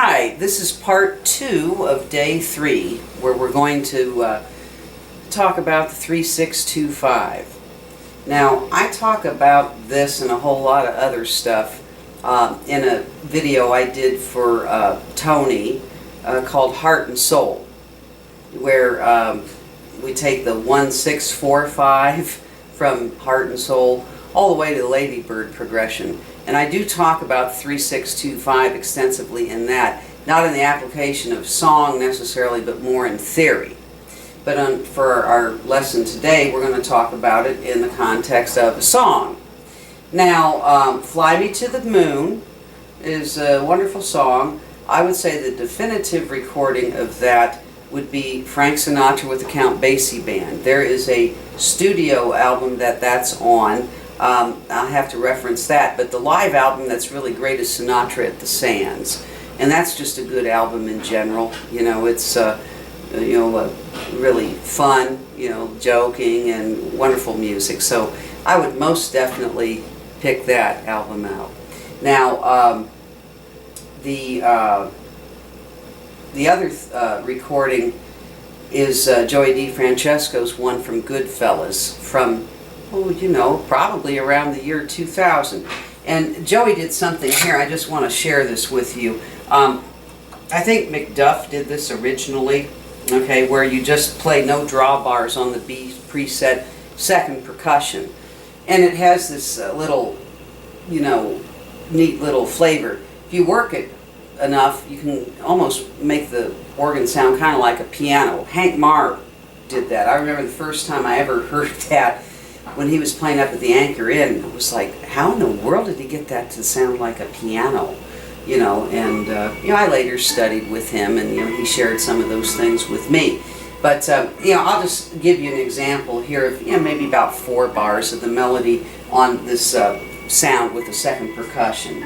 right, this is part 2 of day 3, where we're going to talk about the 3625. Now, I talk about this and a whole lot of other stuff in a video I did for Tony called Heart and Soul, where we take the 1645 from Heart and Soul all the way to the Ladybird progression. And I do talk about 3625 extensively in that, not in the application of song necessarily, but more in theory. But for our lesson today, we're going to talk about it in the context of a song. Now, Fly Me to the Moon is a wonderful song. I would say the definitive recording of that would be Frank Sinatra with the Count Basie Band. There is a studio album that's on. I'll have to reference that, but the live album that's really great is Sinatra at the Sands, and that's just a good album in general. You know, it's really fun, joking and wonderful music. So I would most definitely pick that album out. Now, the other recording is Joey DeFrancesco's one from Goodfellas from, probably around the year 2000. And Joey did something here. I just want to share this with you. I think McDuff did this originally, okay, where you just play no drawbars on the B preset, second percussion. And it has this little, neat little flavor. If you work it enough, you can almost make the organ sound kind of like a piano. Hank Marr did that. I remember the first time I ever heard that, when he was playing up at the Anchor Inn. It was like, how in the world did he get that to sound like a piano? I later studied with him, and he shared some of those things with me. But I'll just give you an example here of maybe about 4 bars of the melody on this sound with the second percussion.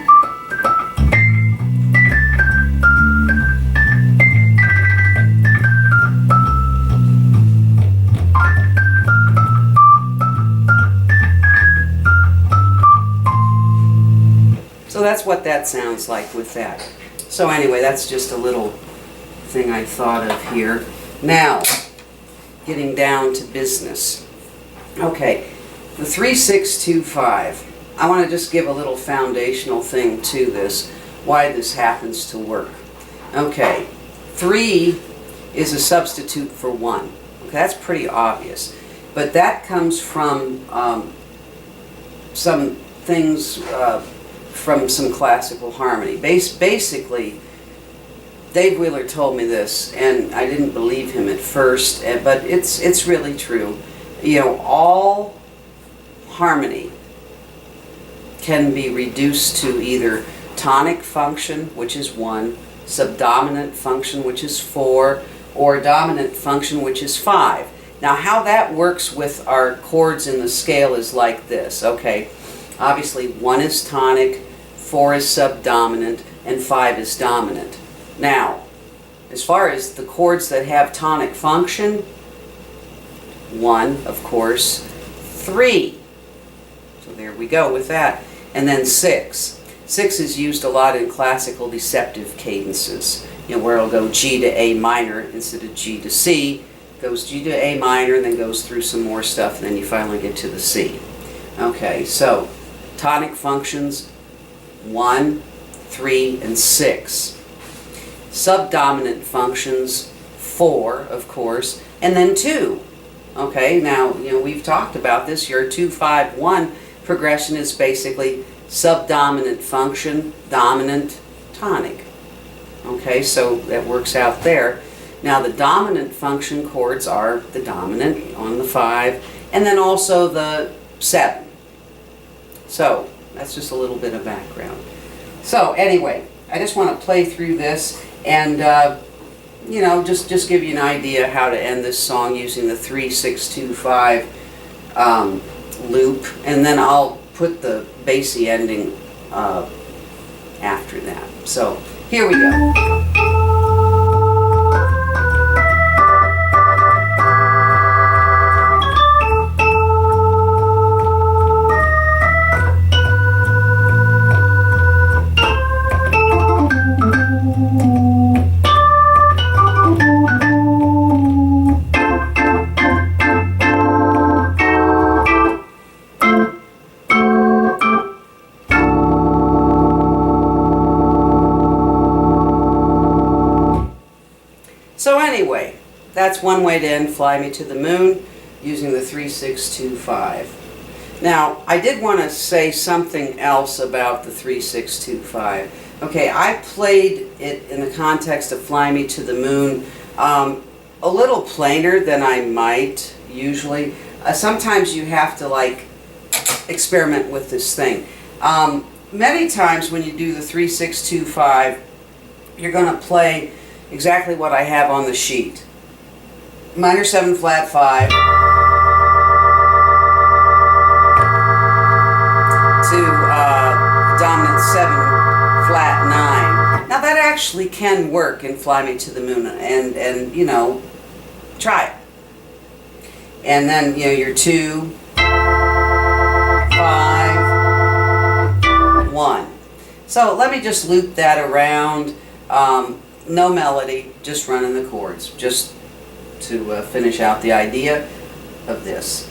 So that's what that sounds like with that. So anyway, that's just a little thing I thought of here. Now, getting down to business. Okay, the 3625. I want to just give a little foundational thing to this, why this happens to work. Okay, 3 is a substitute for 1. Okay, that's pretty obvious. But that comes from some things from some classical harmony. Basically, Dave Wheeler told me this, and I didn't believe him at first, but it's really true. All harmony can be reduced to either tonic function, which is 1, subdominant function, which is 4, or dominant function, which is 5. Now, how that works with our chords in the scale is like this. Okay, obviously 1 is tonic, 4 is subdominant, and 5 is dominant. Now, as far as the chords that have tonic function, 1, of course, 3. So there we go with that. And then 6. 6 is used a lot in classical deceptive cadences, where it'll go G to A minor instead of G to C. It goes G to A minor and then goes through some more stuff, and then you finally get to the C. Okay, so tonic functions 1, 3, and 6. Subdominant functions 4, of course, and then 2. Okay, now, we've talked about this. Your 2-5-1 progression is basically subdominant function, dominant, tonic. Okay, so that works out there. Now, the dominant function chords are the dominant on the 5, and then also the 7. So, that's just a little bit of background. So, anyway, I just want to play through this and, just give you an idea how to end this song using the 3-6-2-5 loop, and then I'll put the bassy ending after that. So, here we go. anyway, that's one way to end Fly Me to the Moon, using the 3625. Now, I did want to say something else about the 3625. Okay, I played it in the context of Fly Me to the Moon a little plainer than I might usually. Sometimes you have to like experiment with this thing. Many times when you do the 3625, you're going to play exactly what I have on the sheet. Minor 7 flat 5 to dominant 7 flat 9. Now that actually can work in Fly Me to the Moon, and you know, try it. And then, you know, your 2, 5, 1. So let me just loop that around. No melody, just running the chords, just to finish out the idea of this.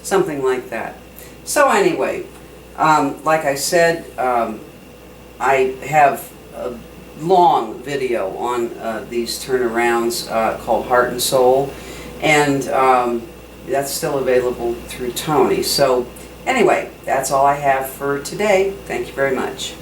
Something like that. So anyway, like I said, I have a long video on these turnarounds called Heart and Soul, and that's still available through Tony. So anyway, that's all I have for today. Thank you very much.